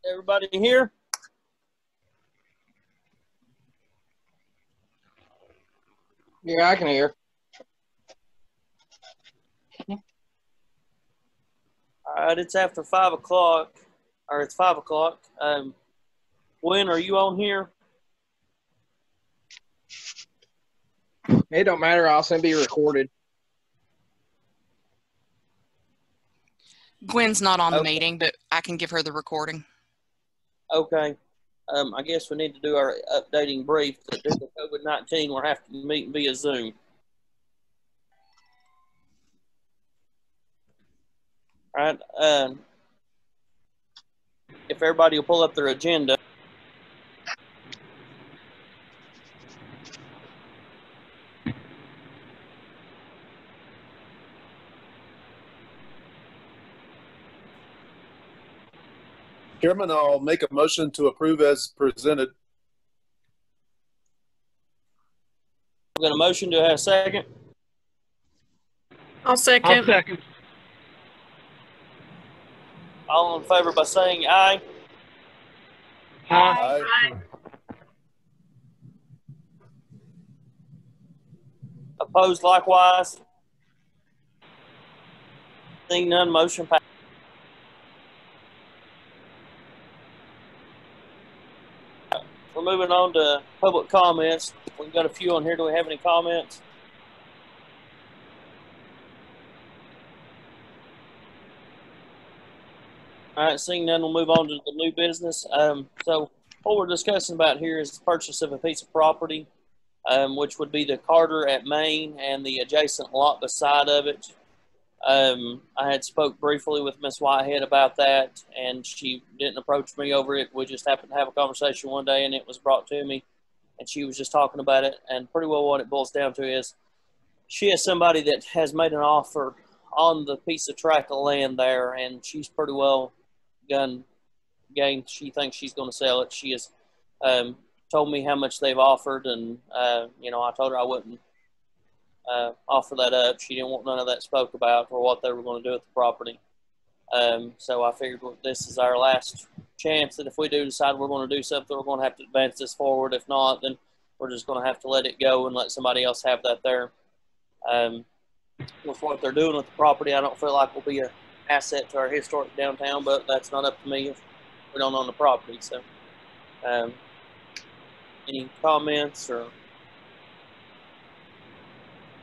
Everybody here? Yeah, I can hear. All right, it's after 5 o'clock, or it's 5 o'clock. When are you on here? It don't matter. I'll send be recorded. Gwen's not on the meeting, but I can give her the recording. Okay. I guess we need to do our updating brief. Due to COVID-19, we're having to meet via Zoom. All right. If everybody will pull up their agenda. Chairman, I'll make a motion to approve as presented. We're going to motion to have a second. I'll second. All in favor by saying aye. Aye. Opposed likewise. Seeing none, motion passed. We're moving on to public comments. We've got a few on here. Do we have any comments? All right, seeing none, we'll move on to the new business. So what we're discussing about here is the purchase of a piece of property, which would be the Carter at Main and the adjacent lot beside of it. I had spoke briefly with Miss Whitehead about that, and she didn't approach me over it. We just happened to have a conversation one day, and it was brought to me, and she was just talking about it. And pretty well what it boils down to is she has somebody that has made an offer on the piece of tract of land there, and she's pretty well game. She thinks she's going to sell it. She has told me how much they've offered, and I told her I wouldn't offer that up. She didn't want none of that spoke about or what they were going to do with the property. So I figured this is our last chance that if we do decide we're going to do something, we're going to have to advance this forward. If not, then we're just going to have to let it go and let somebody else have that there. With what they're doing with the property, I don't feel like we'll be an asset to our historic downtown, but that's not up to me if we don't own the property. So any comments or?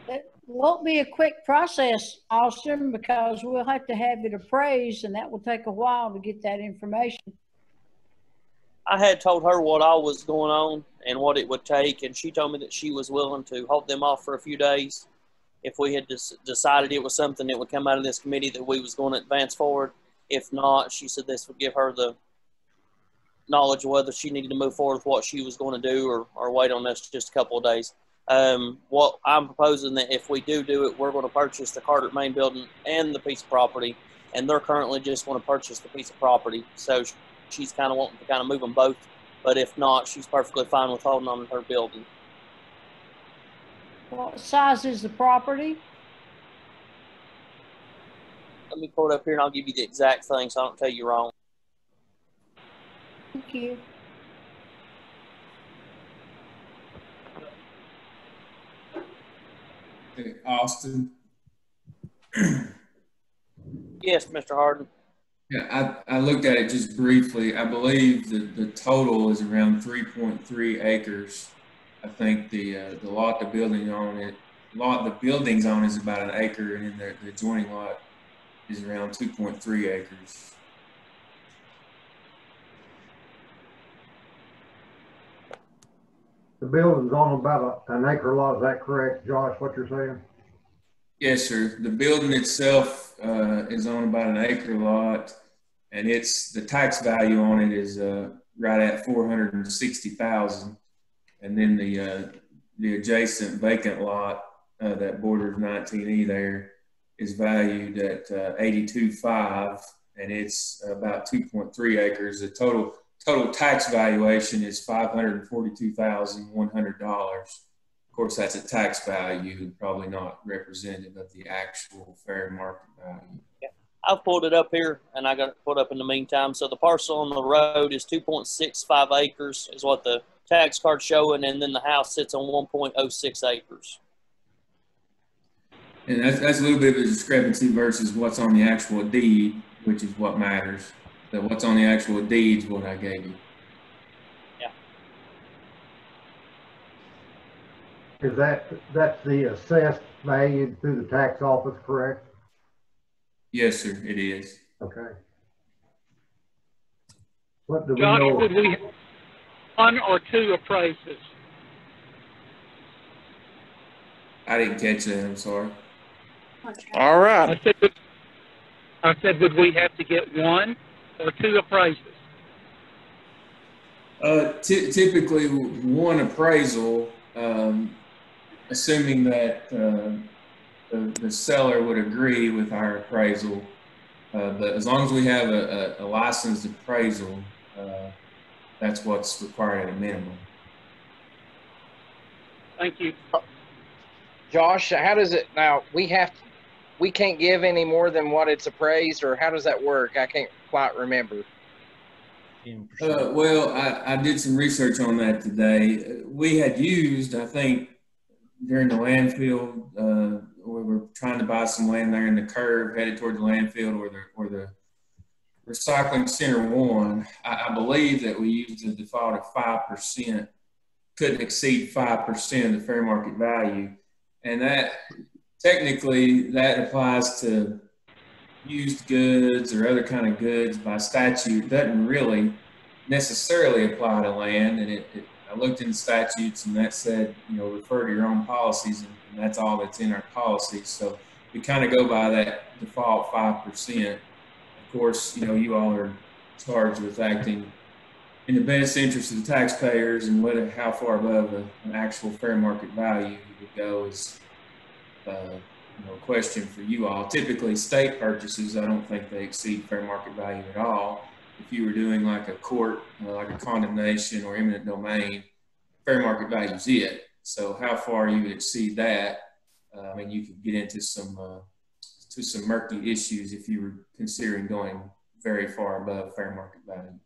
It won't be a quick process, Austin, because we'll have to have it appraised, and that will take a while to get that information. I had told her what all was going on and what it would take, and she told me that she was willing to hold them off for a few days if we had decided it was something that would come out of this committee that we was going to advance forward. If not, she said this would give her the knowledge of whether she needed to move forward with what she was going to do or wait on this just a couple of days. What I'm proposing that if we do it, we're going to purchase the Carter Main building and the piece of property, and they're currently just going to purchase the piece of property. So she's kind of wanting to kind of move them both, but if not, she's perfectly fine with holding on to her building. What size is the property? Let me pull it up here and I'll give you the exact thing so I don't tell you wrong. Thank you. Hey, Austin. Yes, Mr. Harden. Yeah, I looked at it just briefly. I believe the total is around 3.3 acres. I think the lot the building's on is about an acre, and then the adjoining lot is around 2.3 acres. The building's on about an acre lot. Is that correct, Josh, what you're saying? Yes, sir. The building itself is on about an acre lot, and the tax value on it is right at $460,000. And then the adjacent vacant lot that borders 19E there is valued at $82,500, and it's about 2.3 acres. The total tax valuation is $542,100. Of course, that's a tax value, probably not representative of the actual fair market value. Yeah. I've pulled it up here, and I got it pulled up in the meantime. So the parcel on the road is 2.65 acres is what the tax card's showing, and then the house sits on 1.06 acres. And that's a little bit of a discrepancy versus what's on the actual deed, which is what matters. So what's on the actual deed is what I gave you. Yeah. Is that's the assessed value through the tax office, correct? Yes, sir, it is. Okay. What do we Josh, know? would we have one or two appraisers? I didn't catch that, I'm sorry. All right. I said, would we have to get one or two appraisers? Typically, one appraisal, assuming that the seller would agree with our appraisal. But as long as we have a licensed appraisal, that's what's required at a minimum. Thank you. Josh, how does it now? We can't give any more than what it's appraised, or how does that work? I can't quite remember. Well, I did some research on that today. We had used, I think, during the landfill, we were trying to buy some land there in the curve headed toward the landfill or the recycling center one. I believe that we used a default of 5%, couldn't exceed 5% of the fair market value. And that technically that applies to used goods or other kind of goods by statute. It doesn't really necessarily apply to land. And I looked in the statutes and that said, refer to your own policies, and that's all that's in our policies. So we kind of go by that default 5%. Of course, you all are charged with acting in the best interest of the taxpayers, and how far above an actual fair market value you would go is a question for you all. Typically, state purchases, I don't think they exceed fair market value at all. If you were doing like a court, like a condemnation or eminent domain, fair market value is it. So how far you would exceed that, you could get into some murky issues if you were considering going very far above fair market value.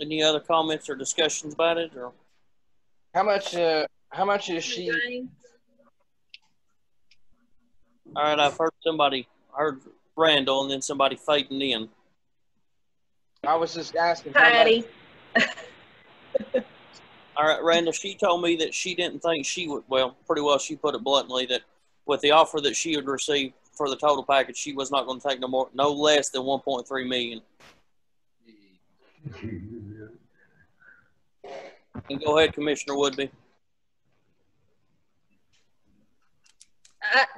Any other comments or discussions about it? Or How much is she? all right, I've heard Randall, and then somebody fading in. I was just asking. Patty. All right, Randall, she told me that she didn't think she would, well, pretty well she put it bluntly, that with the offer that she would receive for the total package, she was not going to take no less than $1.3 million. And go ahead, Commissioner Woodby.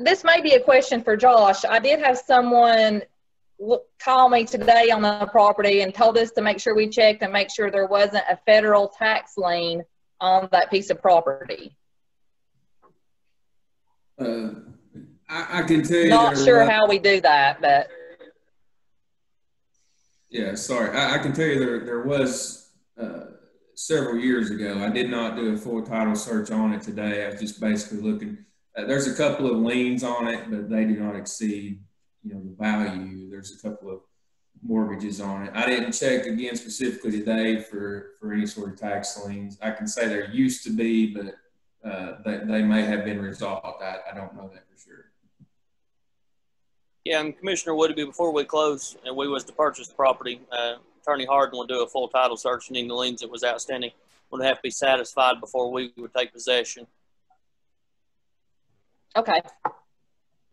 This may be a question for Josh. I did have someone call me today on the property and told us to make sure we checked and make sure there wasn't a federal tax lien on that piece of property. I can tell you. Not sure how we do that, but. Yeah, sorry. I can tell you there was several years ago. I did not do a full title search on it today. I was just basically looking. There's a couple of liens on it, but they do not exceed, the value. There's a couple of mortgages on it. I didn't check again specifically today for any sort of tax liens. I can say there used to be, but they may have been resolved. I don't know that for sure. Yeah, and Commissioner Woodby, before we close, and we was to purchase the property, Attorney Harden would do a full title search, and any liens that was outstanding would have to be satisfied before we would take possession. Okay.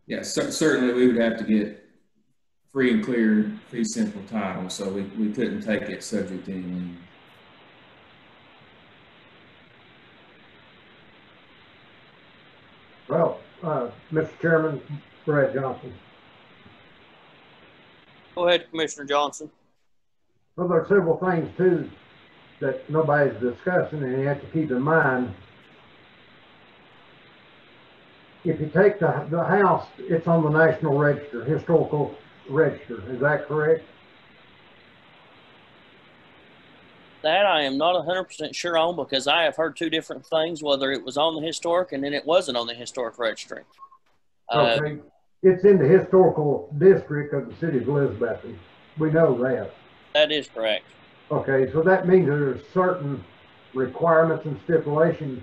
Yeah, certainly we would have to get free and clear, fee simple title, so we couldn't take it subject to any lien. Well, Mr. Chairman, Brad Johnson. Go ahead, Commissioner Johnson. Well, there are several things too that nobody's discussing, and you have to keep in mind. If you take the house, it's on the National Register, Historical Register. Is that correct? That I am not 100% sure on, because I have heard two different things, whether it was on the historic and then it wasn't on the historic registry. Okay, it's in the historical district of the city of Elizabeth. We know that. That is correct. Okay, so that means there's certain requirements and stipulations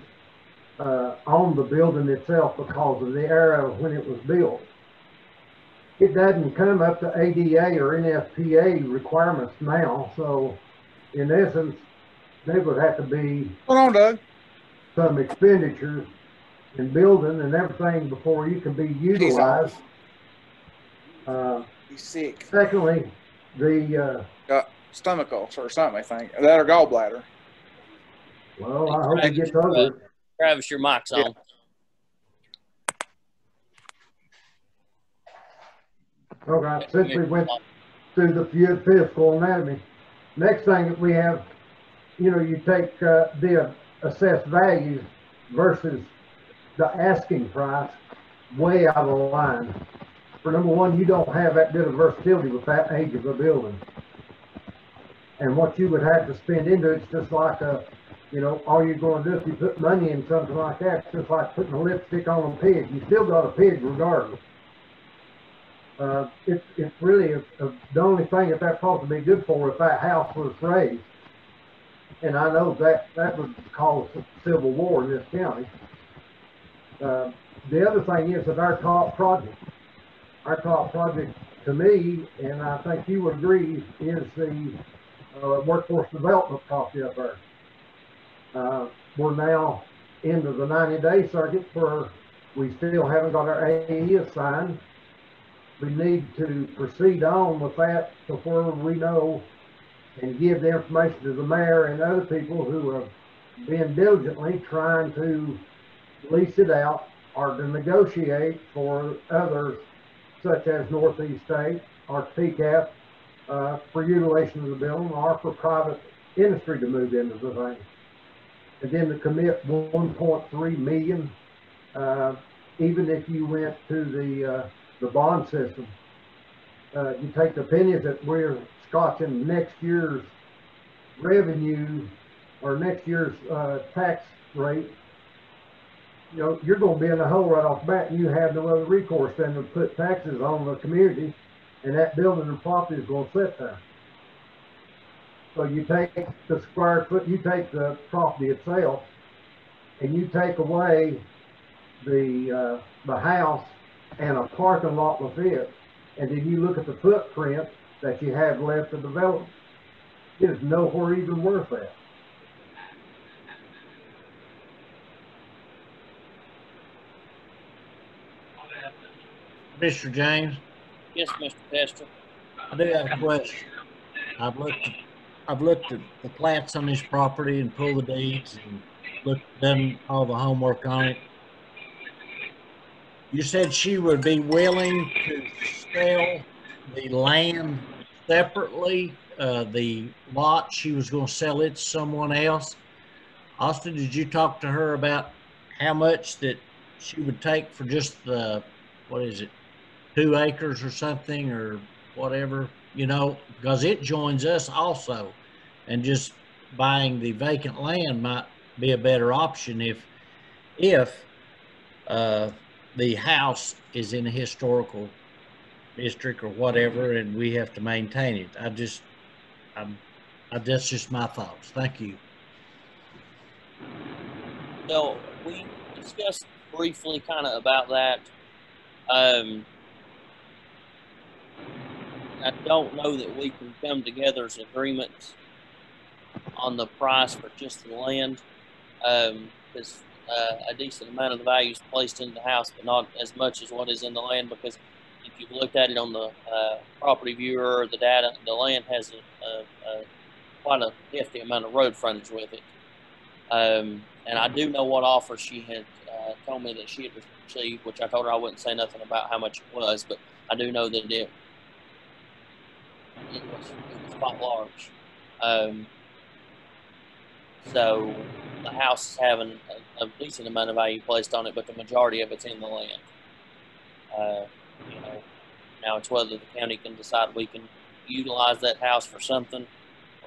on the building itself because of the era when it was built. It doesn't come up to ADA or NFPA requirements now, so in essence, there would have to be Hold on, Doug. some expenditures in building and everything before you can be utilized. He's sick. Secondly, the Got stomach ulcer or something, I think. That or gallbladder. well, I hope he gets over it. Travis, your mic's on. Okay, since we went through the physical anatomy, next thing that we have, you know, you take the assessed values versus the asking price way out of line. For number one, you don't have that bit of versatility with that age of a building. And what you would have to spend into it's just like a, you know, all you're going to do if you put money in something like that, it's just like putting a lipstick on a pig. You still got a pig regardless. It's really the only thing that probably be good for if that house was raised. And I know that would cause a civil war in this county. The other thing is that our top project to me, and I think you would agree, is the workforce development property up there. We're now into the 90-day circuit where we still haven't got our AE assigned. We need to proceed on with that before we know and give the information to the mayor and other people who have been diligently trying to lease it out or to negotiate for others such as Northeast State or TCAP for utilization of the building or for private industry to move into the thing. And then to commit 1.3 million, even if you went to the bond system, you take the pennies that we're scotching next year's revenue or next year's tax rate, you know, you're going to be in the hole right off the bat, and you have no other recourse than to put taxes on the community, and that building and property is going to sit there. So you take the square foot, you take the property itself, and you take away the house and a parking lot with it, and then you look at the footprint that you have left to develop. It is nowhere even worth that. Mr. James? Yes, Mr. Tester. I do have a question. I've looked at the plats on this property and pulled the deeds and done all the homework on it. You said she would be willing to sell the land separately, the lot, she was going to sell it to someone else. Austin, did you talk to her about how much that she would take for just the, what is it, 2 acres or something or whatever, you know, because it joins us also, and just buying the vacant land might be a better option if the house is in a historical district or whatever, and we have to maintain it. That's just my thoughts. Thank you. So we discussed briefly kind of about that. I don't know that we can come together as agreements on the price for just the land, because a decent amount of the value is placed in the house, but not as much as what is in the land, because if you've looked at it on the property viewer or the data, the land has quite a hefty amount of road frontage with it. And I do know what offer she had told me that she had received, which I told her I wouldn't say nothing about how much it was, but I do know that it was quite large. So the house is having a decent amount of value placed on it, but the majority of it's in the land. You know, now it's whether the county can decide we can utilize that house for something,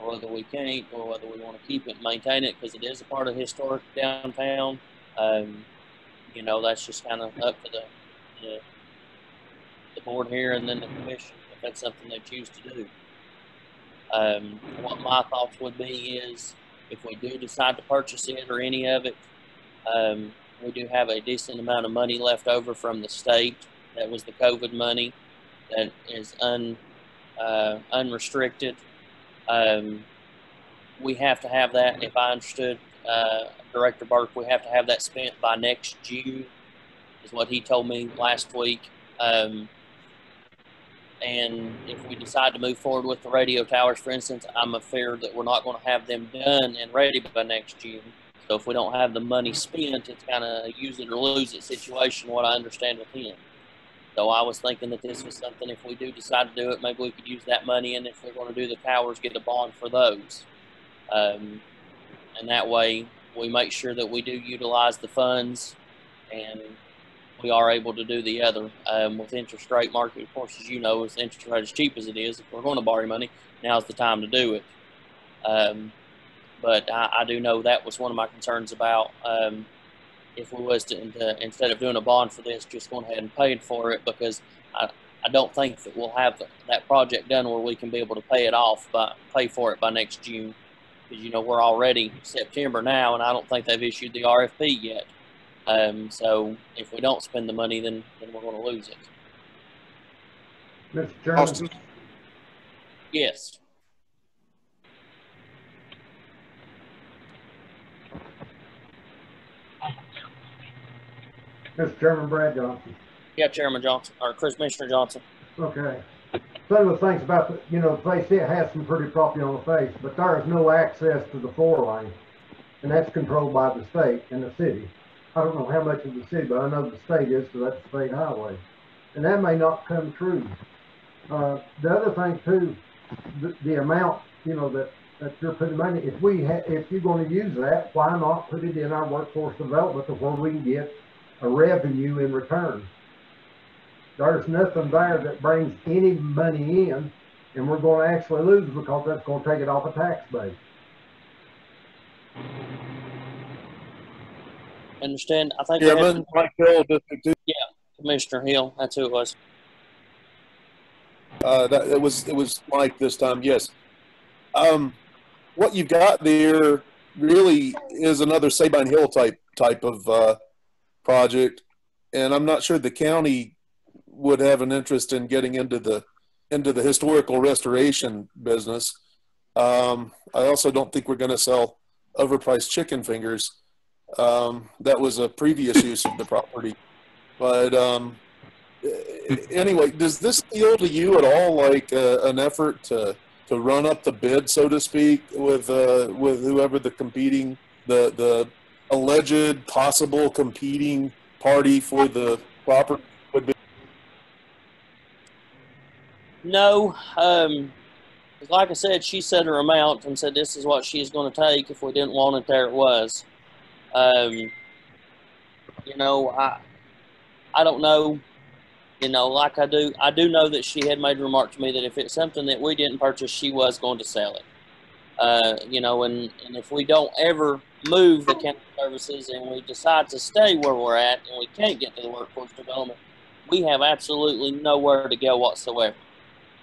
or whether we can't, or whether we want to keep it and maintain it because it is a part of historic downtown. You know, that's just kind of up to the board here and then the commission if that's something they choose to do. What my thoughts would be is if we do decide to purchase it or any of it, we do have a decent amount of money left over from the state. That was the COVID money that is unrestricted. We have to have that, if I understood Director Burke, we have to have that spent by next June, is what he told me last week. And if we decide to move forward with the radio towers, for instance, I'm afraid that we're not going to have them done and ready by next June. So if we don't have the money spent, it's kind of use it or lose it situation, what I understand with him. So I was thinking that this was something, if we do decide to do it, maybe we could use that money, and if we're going to do the towers, get a bond for those. And that way we make sure that we do utilize the funds and we are able to do the other. With interest rate market, of course, as you know, with interest rate as cheap as it is, if we're going to borrow money, now's the time to do it. But I do know that was one of my concerns about if we was to instead of doing a bond for this, just going ahead and paying for it, because I don't think that we'll have that project done where we can be able to pay for it by next June. Because, you know, we're already September now, and I don't think they've issued the RFP yet. So if we don't spend the money, then we're going to lose it. Mr. Chairman. Austin? Yes. Mr. Chairman, Brad Johnson. Yeah, Chairman Johnson, or Commissioner Johnson. Okay. Some of the things about the, you know, the face, it has some pretty property on the face, but there is no access to the 4-lane. And that's controlled by the state and the city. I don't know how much of the city, but I know the state is, so that's the state highway. And that may not come true. The other thing too, the amount, you know, that you're putting money, if you're going to use that, why not put it in our workforce development to where we can get a revenue in return? There's nothing there that brings any money in, and we're going to actually lose because that's going to take it off a tax base. Understand? I think Chairman, Mike Hill, District 2. Yeah, Commissioner Hill. That's who it was. It was Mike this time. Yes. What you've got there really is another Sabine Hill type of project, and I'm not sure the county would have an interest in getting into the historical restoration business. I also don't think we're going to sell overpriced chicken fingers. That was a previous use of the property. But anyway, does this feel to you at all like an effort to run up the bid, so to speak, with whoever the alleged possible competing party for the property would be? No. Like I said, she said her amount and said this is what she's going to take. If we didn't want it, there it was. You know, I don't know, you know, like I do know that she had made a remark to me that if it's something that we didn't purchase, she was going to sell it. You know, and if we don't ever move the county services and we decide to stay where we're at and we can't get to the workforce development, we have absolutely nowhere to go whatsoever.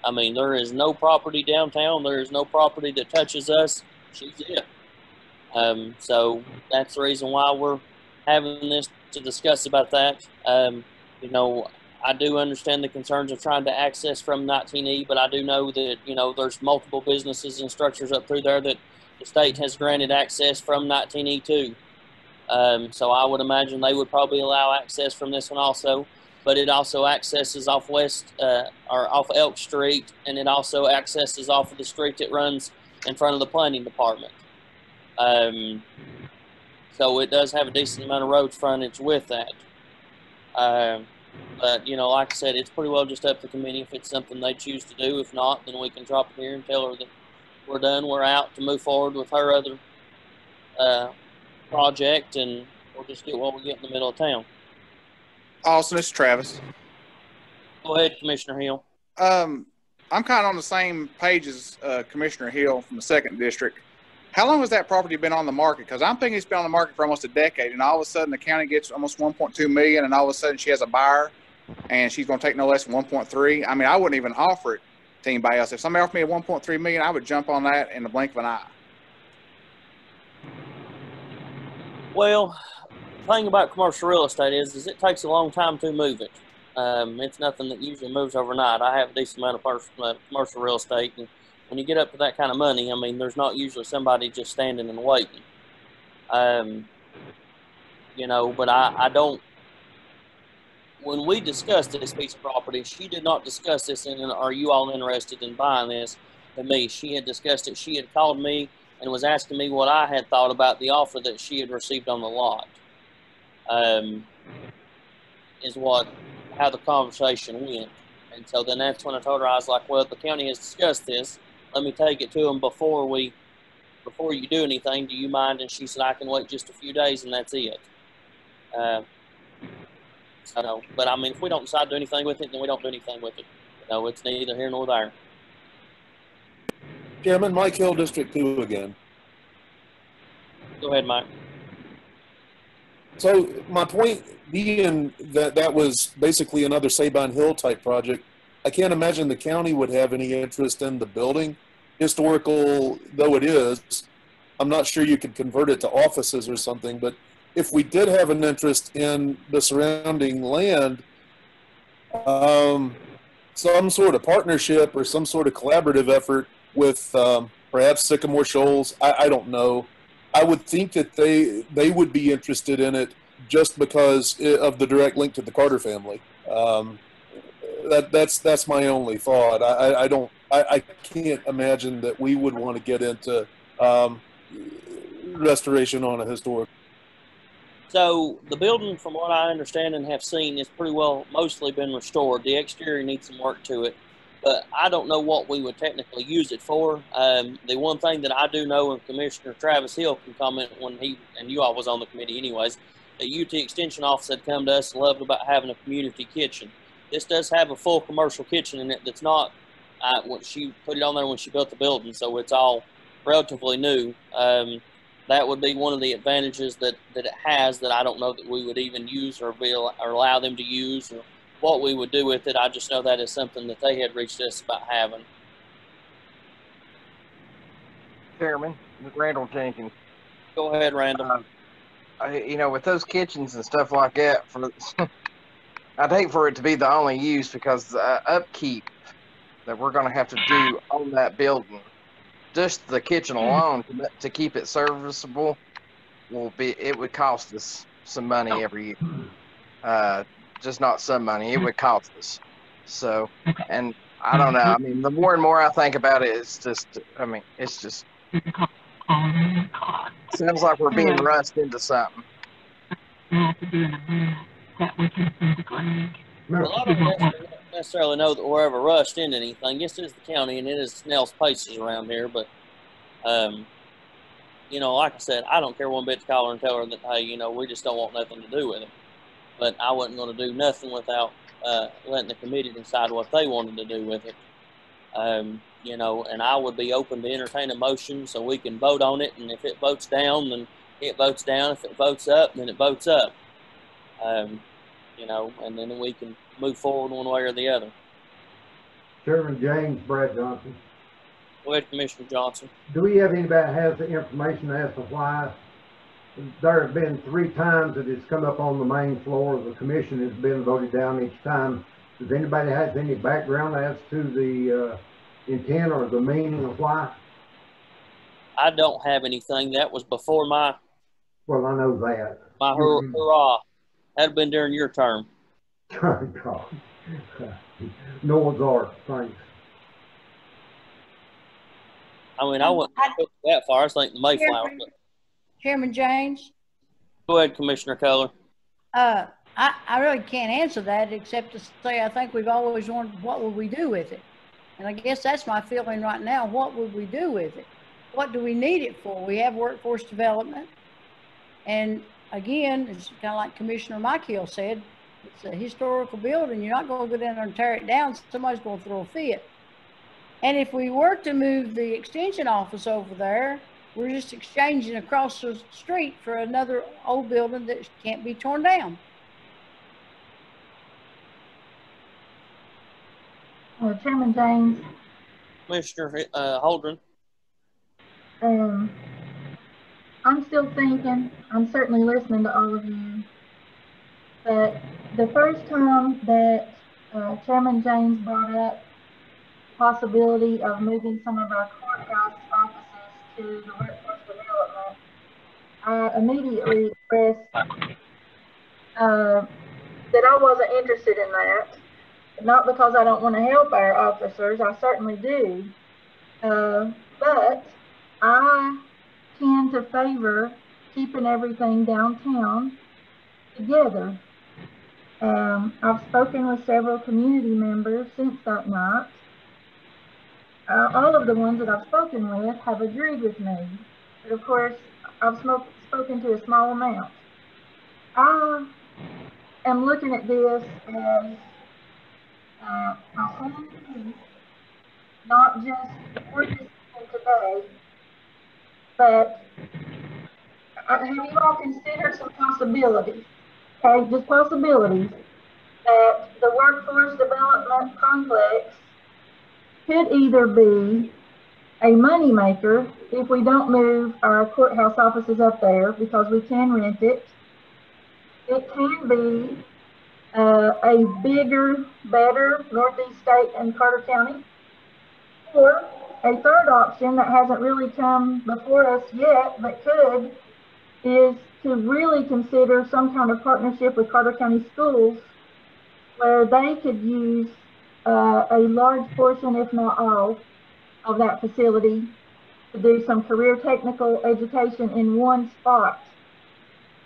I mean, there is no property downtown. There is no property that touches us. She's it. So that's the reason why we're having this to discuss about that. You know, I do understand the concerns of trying to access from 19E, but I do know that, you know, there's multiple businesses and structures up through there that the state has granted access from 19E too. So I would imagine they would probably allow access from this one also. But it also accesses off or off Elk Street, and it also accesses off of the street that runs in front of the planning department. So it does have a decent amount of road frontage with that. But, you know, like I said, it's pretty well just up to the committee if it's something they choose to do. If not, then we can drop it here and tell her that we're done, we're out to move forward with her other project, and we'll just get what we get in the middle of town. Austin, it's Travis. Go ahead, Commissioner Hill. I'm kind of on the same page as Commissioner Hill from the 2nd District. How long has that property been on the market? Because I'm thinking it's been on the market for almost a decade, and all of a sudden the county gets almost 1.2 million, and all of a sudden she has a buyer, and she's going to take no less than 1.3. I mean, I wouldn't even offer it to anybody else. If somebody offered me a 1.3 million, I would jump on that in the blink of an eye. Well, the thing about commercial real estate is it takes a long time to move it. It's nothing that usually moves overnight. I have a decent amount of commercial real estate, and when you get up to that kind of money, I mean, there's not usually somebody just standing and waiting. You know, but I don't. When we discussed this piece of property, she did not discuss this in are you all interested in buying this to me. She had discussed it. She had called me and was asking me what I had thought about the offer that she had received on the lot. Is how the conversation went. And so then that's when I told her, I was like, well, the county has discussed this. Let me take it to them before you do anything. Do you mind? And she said, I can wait just a few days and that's it. So, but I mean, if we don't decide to do anything with it, then we don't do anything with it. You know, it's neither here nor there. Chairman, Mike Hill, District 2 again. Go ahead, Mike. So my point being that was basically another Sabine Hill type project. I can't imagine the county would have any interest in the building. Historical though it is, I'm not sure you could convert it to offices or something, but if we did have an interest in the surrounding land, some sort of partnership or some sort of collaborative effort with perhaps Sycamore Shoals, I don't know. I would think that they would be interested in it just because of the direct link to the Carter family. That's my only thought. I can't imagine that we would want to get into restoration on a historic. So the building, from what I understand and have seen, is pretty well mostly been restored. The exterior needs some work to it, but I don't know what we would technically use it for. The one thing that I do know, and Commissioner Travis Hill can comment when he, and you all was on the committee anyways, the UT Extension Office had come to us and loved about having a community kitchen. This does have a full commercial kitchen in it that's not, what she put it on there when she built the building, so it's all relatively new. That would be one of the advantages that it has that I don't know that we would even use or allow them to use or what we would do with it. I just know that is something that they had reached us about having. Chairman, Randall Jenkins. Go ahead, Randall. You know, with those kitchens and stuff like that, I'd hate for it to be the only use because upkeep that we're going to have to do on that building, just the kitchen alone to keep it serviceable, it would cost us some money every year. Just not some money, it would cost us. So, and I don't know. I mean, the more and more I think about it, it's just sounds like we're being rushed into something. Well, I don't necessarily know that we're ever rushed into anything. This is the county, and it is Snell's Paces around here. But, you know, like I said, I don't care one bit to call her and tell her that, hey, you know, we just don't want nothing to do with it. But I wasn't going to do nothing without letting the committee decide what they wanted to do with it. You know, and I would be open to entertain a motion so we can vote on it. And if it votes down, then it votes down. If it votes up, then it votes up. You know, and then we can move forward one way or the other. Chairman James, Brad Johnson. Go ahead, Commissioner Johnson. Do we have anybody that has the information as to why there have been 3 times that it's come up on the main floor? The commission has been voted down each time. Does anybody have any background as to the intent or the meaning of why? I don't have anything. That was before my. Well, I know that. My hurrah. That'd have been during your term. God. Noah's Ark, thanks. I mean, I wouldn't put that far. I think the Mayflower. Chairman James? Go ahead, Commissioner Keller. I really can't answer that except to say I think we've always wondered what would we do with it. And I guess that's my feeling right now. What would we do with it? What do we need it for? We have workforce development. And again, it's kind of like Commissioner Mike Hill said, it's a historical building. You're not going to go down there and tear it down. Somebody's going to throw a fit. And if we were to move the extension office over there, we're just exchanging across the street for another old building that can't be torn down. Chairman James. Commissioner Holdren. I'm still thinking, I'm certainly listening to all of you, but the first time that Chairman James brought up the possibility of moving some of our courthouse offices to the workforce development, I immediately expressed that I wasn't interested in that. Not because I don't want to help our officers, I certainly do, but I tend to favor keeping everything downtown together. I've spoken with several community members since that night. All of the ones that I've spoken with have agreed with me, but of course I've spoken to a small amount. I am looking at this as a whole piece, not just for this today, but have you all considered some possibilities? Okay, just possibilities that the workforce development complex could either be a moneymaker if we don't move our courthouse offices up there because we can rent it. It can be a bigger, better Northeast State and Carter County, or a third option that hasn't really come before us yet, but could, is to really consider some kind of partnership with Carter County Schools where they could use a large portion, if not all, of that facility to do some career technical education in one spot.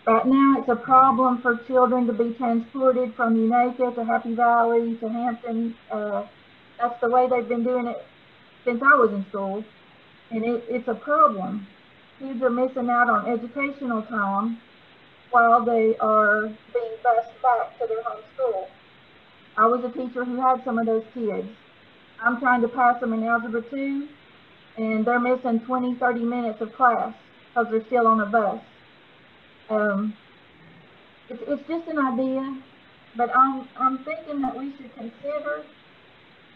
Right now, it's a problem for children to be transported from Unaka to Happy Valley to Hampton. That's the way they've been doing it since I was in school, and it's a problem. Kids are missing out on educational time while they are being bused back to their home school. I was a teacher who had some of those kids. I'm trying to pass them in Algebra 2, and they're missing 20, 30 minutes of class because they're still on a bus. It's just an idea, but I'm thinking that we should consider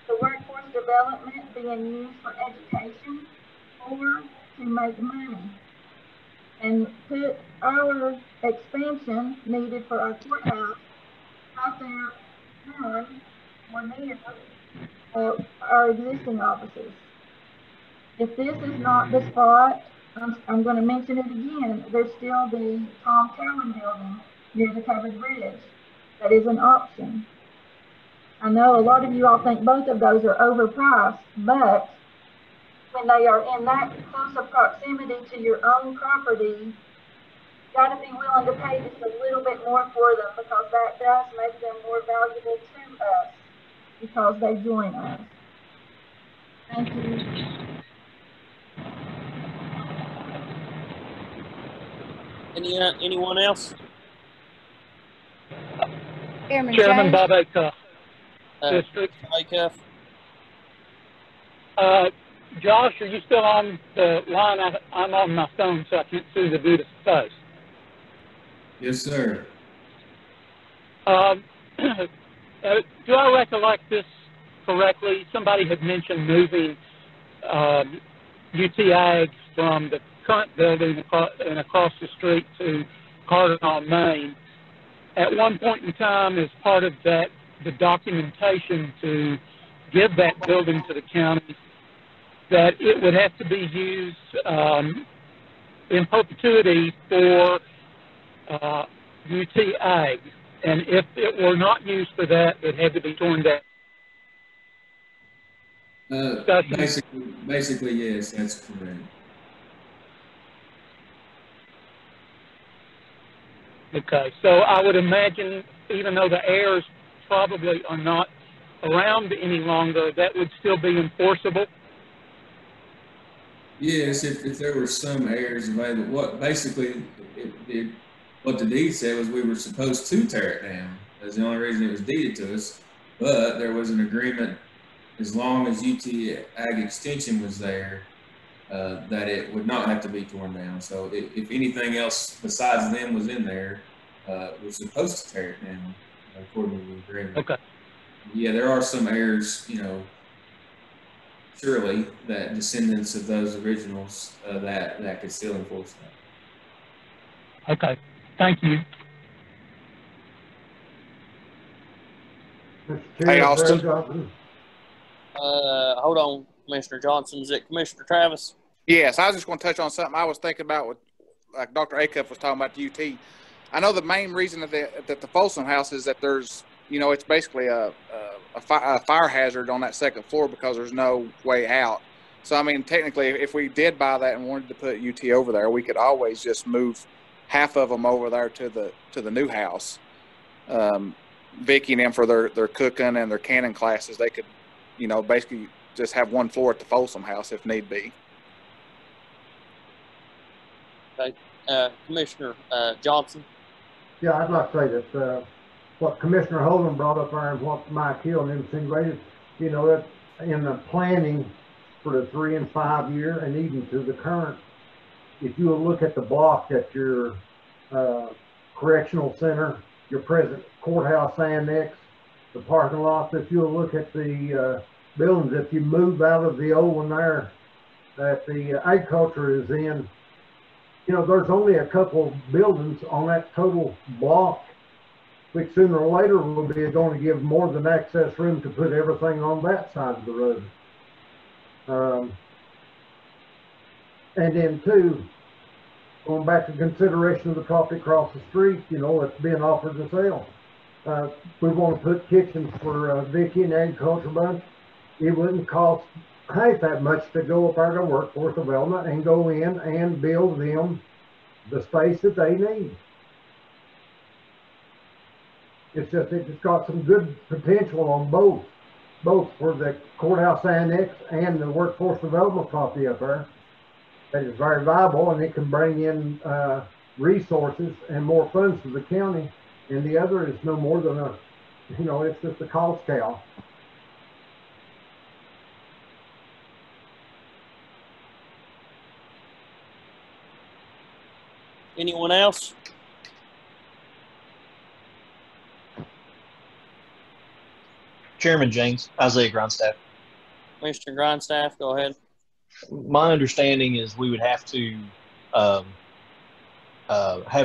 the workforce development being used for education or to make money, and put our expansion needed for our courthouse out there on or near our existing offices. If this is not the spot, I'm going to mention it again. There's still the Tom Cowan building near the covered bridge. That is an option. I know a lot of you all think both of those are overpriced, but when they are in that close of proximity to your own property, you got to be willing to pay just a little bit more for them, because that does make them more valuable to us because they join us. Thank you. Anyone else? Chairman Bob Acuff. District. Acuff. Josh, are you still on the line? I'm on my phone, so I can't see the beautiful face. Yes, sir. Do I recollect this correctly? Somebody had mentioned moving UT Ag from the current building and across the street to Carter on Main. At one point in time, as part of that, the documentation to give that building to the county, that it would have to be used in perpetuity for UT Ag. And if it were not used for that, it had to be torn down. Basically, yes, that's correct. Okay, so I would imagine, even though the heirs probably are not around any longer, that would still be enforceable? Yes, if there were some heirs available. What basically, what the deed said was we were supposed to tear it down. That's the only reason it was deeded to us. But there was an agreement as long as UT Ag Extension was there, that it would not have to be torn down. So if anything else besides them was in there, we're supposed to tear it down according to the agreement. Okay. Yeah, there are some heirs, you know, surely that descendants of those originals that could still enforce that. Okay. Thank you. Mr. Hey, Chair, Austin. Greg Johnson. Hold on, Commissioner Johnson. Is it Commissioner Travis? Yes, I was just going to touch on something I was thinking about with, like Dr. Acuff was talking about the UT. I know the main reason that the Folsom House is that there's, you know, it's basically a fire hazard on that second floor because there's no way out. So, I mean, technically, if we did buy that and wanted to put UT over there, we could always just move half of them over there to the new house. Vicky and them for their cooking and their canning classes, they could, you know, basically just have one floor at the Folsom House if need be. Okay. Commissioner Johnson? Yeah, I'd like to say that what Commissioner Holden brought up there and what Mike Hill insinuated, you know, that in the planning for the 3 and 5 year and even to the current, if you look at the block at your correctional center, your present courthouse annex, the parking lot, if you look at the buildings, if you move out of the old one there that the agriculture is in, you know, there's only a couple buildings on that total block, which sooner or later will be going to give more than access room to put everything on that side of the road. And then too, going back to consideration of the property across the street, you know, it's being offered to sale. We want to put kitchens for Vicky and Agriculture Bunch. It wouldn't cost half that much to go up there to workforce development and go in and build them the space that they need. It's got some good potential on both for the courthouse annex and the workforce development property up there. That is very viable, and it can bring in resources and more funds to the county. And the other is no more than a, you know, it's just a cost cow. Anyone else? Chairman James, Isaiah Grindstaff. Commissioner Grindstaff, go ahead. My understanding is we would have to have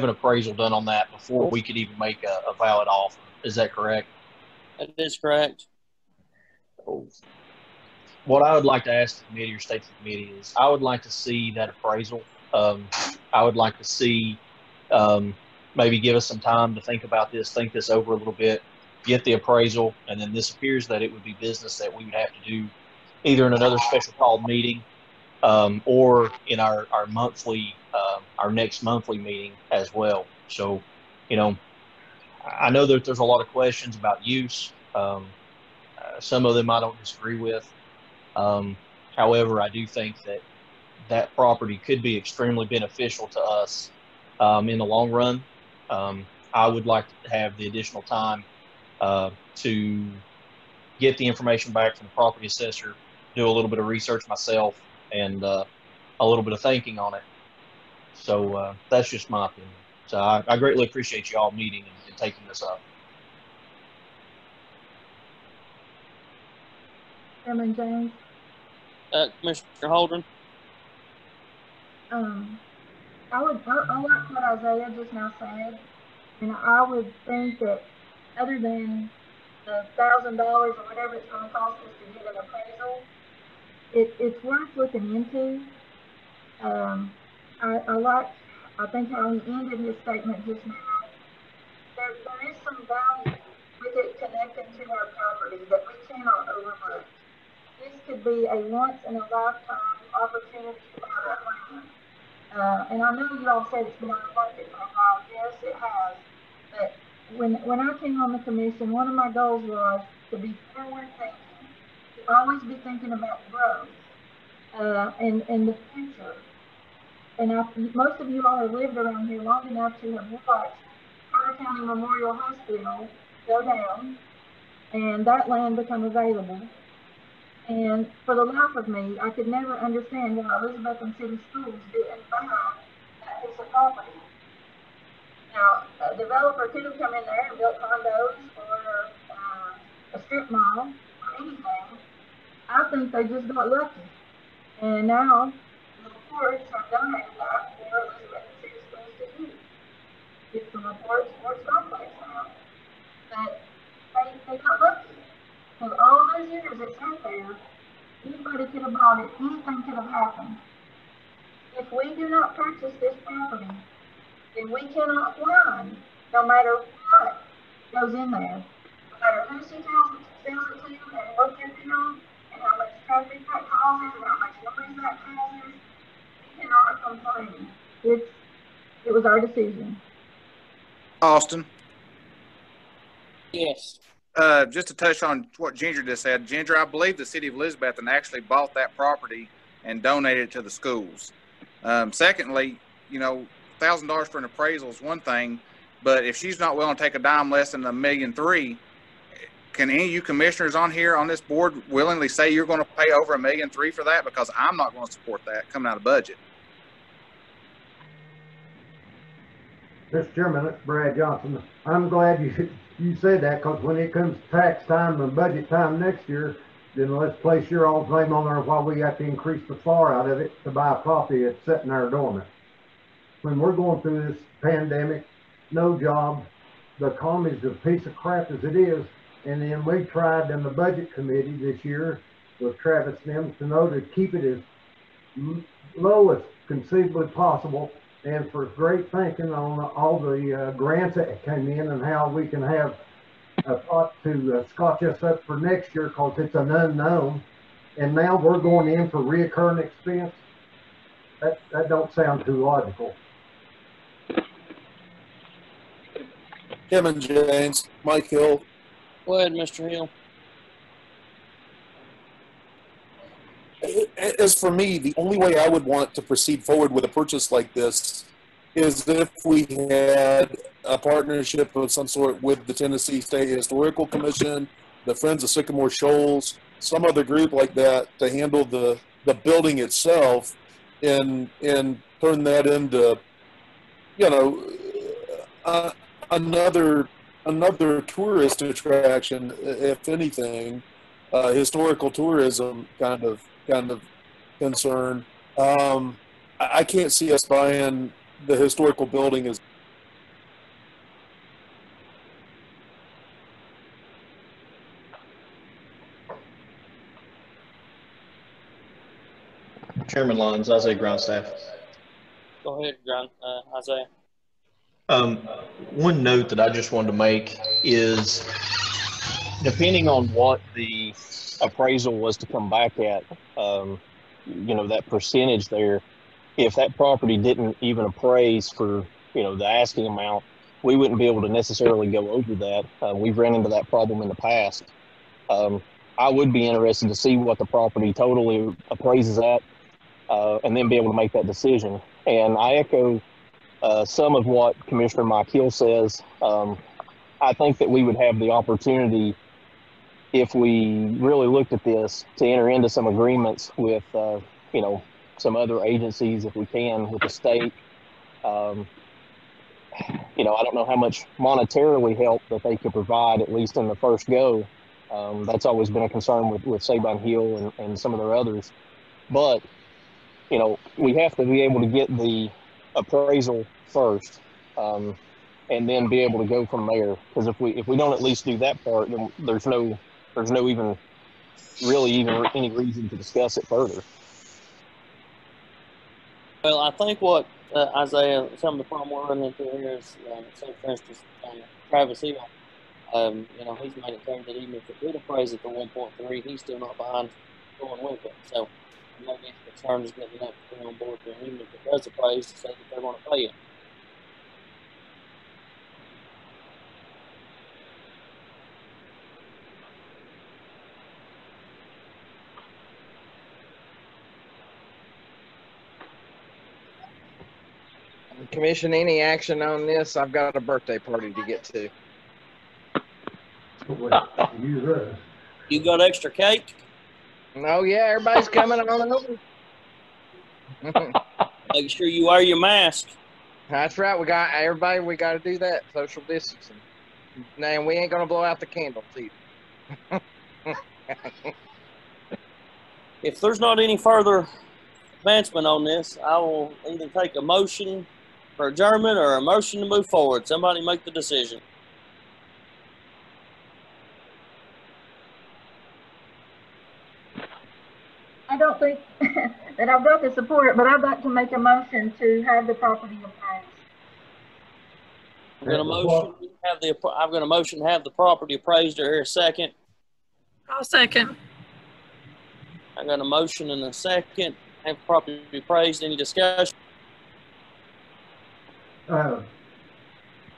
an appraisal done on that before we could even make a valid offer. Is that correct? That is correct. What I would like to ask the committee or state to the committee is I would like to see that appraisal. I would like to see maybe give us some time to think about this, think this over a little bit, get the appraisal, and then this appears that it would be business that we would have to do either in another special called meeting or in our monthly, our next monthly meeting as well. So, you know, I know that there's a lot of questions about use. Some of them I don't disagree with. However, I do think that that property could be extremely beneficial to us in the long run. I would like to have the additional time to get the information back from the property assessor, do a little bit of research myself, and a little bit of thinking on it. So that's just my opinion. So I greatly appreciate you all meeting and taking this up. Chairman James. Commissioner Holden. I like what Isaiah just now said, and I would think that other than the $1,000 or whatever it's going to cost us to get an appraisal, it's worth looking into. I think how he ended his statement just now. There is some value with it connecting to our property that we cannot overlook. This could be a once in a lifetime opportunity to buy that land. And I know you all said it's been on the market for a while. Yes, it has. But when I came on the commission, one of my goals was to be forward thinking, to always be thinking about growth and the future. And most of you all have lived around here long enough to have watched Carter County Memorial Hospital go down and that land become available. And for the life of me, I could never understand why Elizabethton City Schools didn't buy that piece of property. Now, a developer could have come in there and built condos or a strip mall or anything. I think they just got lucky. And now the reports have donated that for Elizabethton City Schools to use. It's a report sports complex now. But they got lucky. Because all those years it sat there, anybody could have bought it, anything could have happened. If we do not purchase this property, then we cannot find, no matter what goes in there, no matter who sells it to and what they're doing, and how much traffic that causes, and how much noise that causes, we cannot complain. It was our decision. Austin. Yes. Just to touch on what Ginger just said, Ginger, I believe the city of Elizabethton actually bought that property and donated it to the schools. Secondly, you know, $1,000 for an appraisal is one thing, but if she's not willing to take a dime less than $1.3 million, can any of you commissioners on here on this board willingly say you're going to pay over $1.3 million for that? Because I'm not going to support that coming out of budget. Mr. Chairman, it's Brad Johnson. I'm glad you said that, because when it comes to tax time and budget time next year, then let's place your old name on there while we have to increase the FAR out of it to buy a property that's sitting there dormant. When we're going through this pandemic, no job, the economy's a piece of crap as it is, and then we tried in the budget committee this year with Travis Nims to know to keep it as low as conceivably possible, and for great thinking on all the grants that came in and how we can have a thought to scotch us up for next year, because it's an unknown. And now we're going in for reoccurring expense. That don't sound too logical. Tim and James, Mike Hill. Go ahead, Mr. Hill. As for me, the only way I would want to proceed forward with a purchase like this is if we had a partnership of some sort with the Tennessee State Historical Commission, the Friends of Sycamore Shoals, some other group like that to handle the building itself and turn that into, you know, another tourist attraction, if anything, historical tourism kind of concern. I can't see us buying the historical building as Chairman Lyons, Isaiah Ground staff. Go ahead, Isaiah. One note that I just wanted to make is, depending on what the appraisal was to come back at, you know, that percentage there, if that property didn't even appraise for, you know, the asking amount, we wouldn't be able to necessarily go over that. We've ran into that problem in the past. I would be interested to see what the property totally appraises at, and then be able to make that decision. And I echo some of what Commissioner Mike Hill says. I think that we would have the opportunity, if we really looked at this, to enter into some agreements with, you know, some other agencies, if we can, with the state. You know, I don't know how much monetarily help that they could provide, at least in the first go. That's always been a concern with Sabine Hill and some of their others. But, you know, we have to be able to get the appraisal first, and then be able to go from there. Because if we don't at least do that part, then there's no even any reason to discuss it further. Well, I think what Isaiah, some of the problem we're running into here is, say for instance, Travis Hill. You know, he's made it clear that even if it did appraise it for 1.3, he's still not behind going with it. So maybe his concern is getting enough to be on board for him if it does appraise to say that they're going to pay it. Commission, any action on this? I've got a birthday party to get to. You got extra cake? Oh yeah, everybody's coming on over. Make sure you wear your mask. That's right. We got everybody. We got to do that social distancing. Now we ain't gonna blow out the candles either. If there's not any further advancement on this, I will either take a motion for adjournment or a motion to move forward. Somebody make the decision. I don't think that I've got to support it, but I'd like to make a motion to have the property appraised. I'm going to motion to have the property appraised. Or here a second. I'll second. I got a motion and a second. Have the property appraised. Any discussion?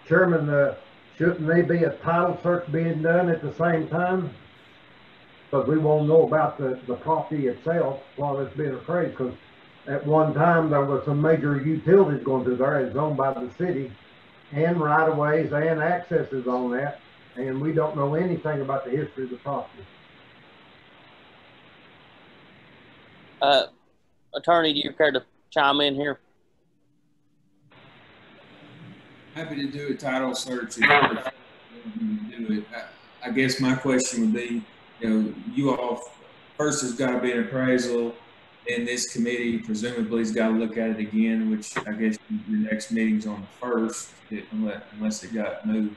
Chairman, shouldn't there be a title search being done at the same time? Because we won't know about the property itself while it's being appraised. Because at one time there was some major utilities going through there. It's owned by the city, and right of ways and accesses on that, and we don't know anything about the history of the property. Attorney, do you care to chime in here? Happy to do a title search if you do it. I guess my question would be, you all first has got to be an appraisal, and this committee presumably has got to look at it again, which I guess your next meeting's on the 1st, unless it got moved.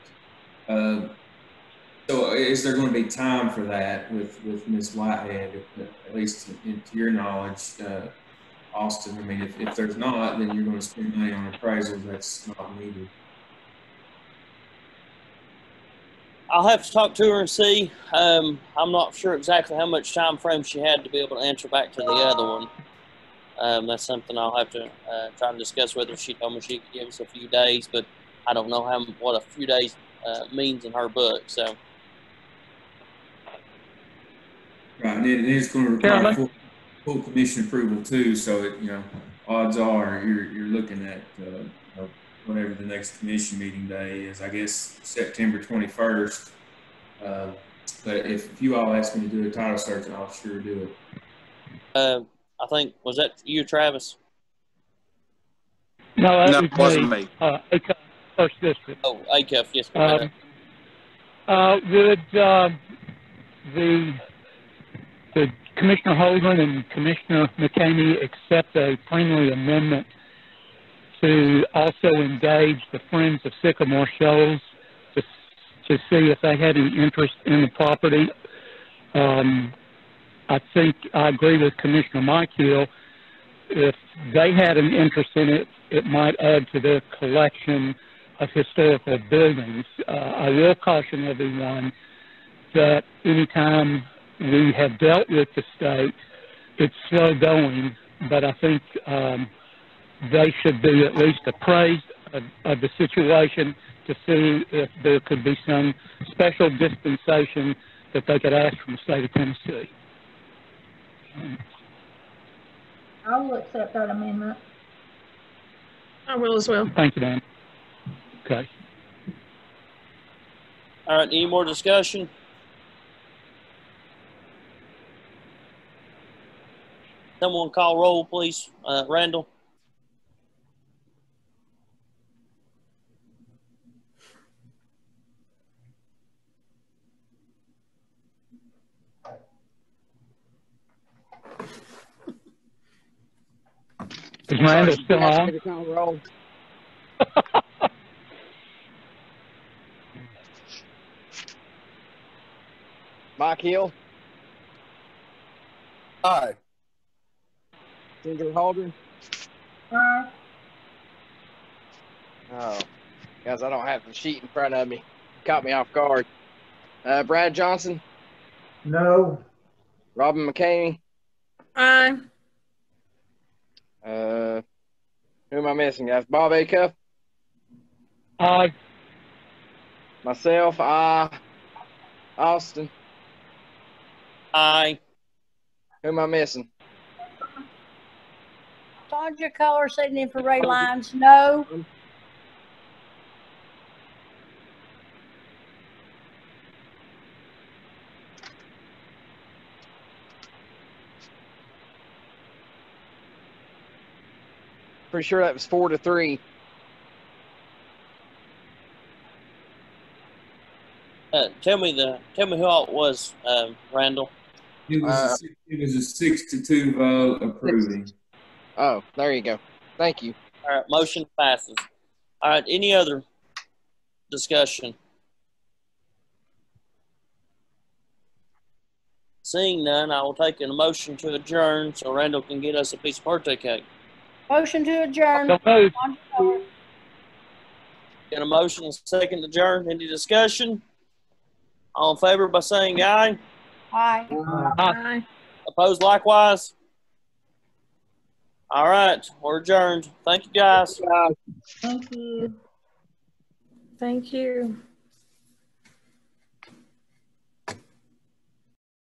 So is there going to be time for that with Ms. Whitehead, at least to your knowledge, Austin? I mean, if there's not, then you're going to spend money on appraisals that's not needed. I'll have to talk to her and see. I'm not sure exactly how much time frame she had to be able to answer back to the other one. That's something I'll have to try and discuss with her. She told me she could give us a few days, but I don't know what a few days means in her book. So, right, and it is going to require full commission approval too. So, odds are you're looking at whatever the next commission meeting day is, I guess September 21st. But if you all ask me to do a title search, I'll sure do it. I think, was that you, Travis? No, it wasn't me. ACUF, First District. Oh, ACUF, yes. Would the Commissioner Holdren and Commissioner McCamey accept a friendly amendment to also engage the Friends of Sycamore Shoals to see if they had any interest in the property? I think I agree with Commissioner Mike Hill. If they had an interest in it, it might add to their collection of historical buildings. I will caution everyone that anytime we have dealt with the state, it's slow going, but I think they should be at least appraised of the situation to see if there could be some special dispensation that they could ask from the state of Tennessee. I will accept that amendment. I will as well. Thank you, Dan. Okay. All right, any more discussion? Someone call roll, please. Randall? Is Randall still on? Mike Hill. Aye. Ginger Holdren. Aye. Oh, guys, I don't have the sheet in front of me. Caught me off guard. Brad Johnson. No. Robin McCamey. Aye. Who am I missing, guys? Bob Acuff. Aye. Myself. Aye. Austin. Aye. Who am I missing? Sandra Color setting in for Ray Lyons. No. Pretty sure that was 4-3. Tell me who all it was, Randall. It was a 6-2 vote approving. Oh, there you go. Thank you. All right, motion passes. All right, any other discussion? Seeing none, I will take a motion to adjourn so Randall can get us a piece of birthday cake. Motion to adjourn. So moved. Get a motion and second to adjourn. Any discussion? All in favor by saying aye. Aye. Aye. Opposed likewise? All right, we're adjourned. Thank you, guys. Thank you. Thank you.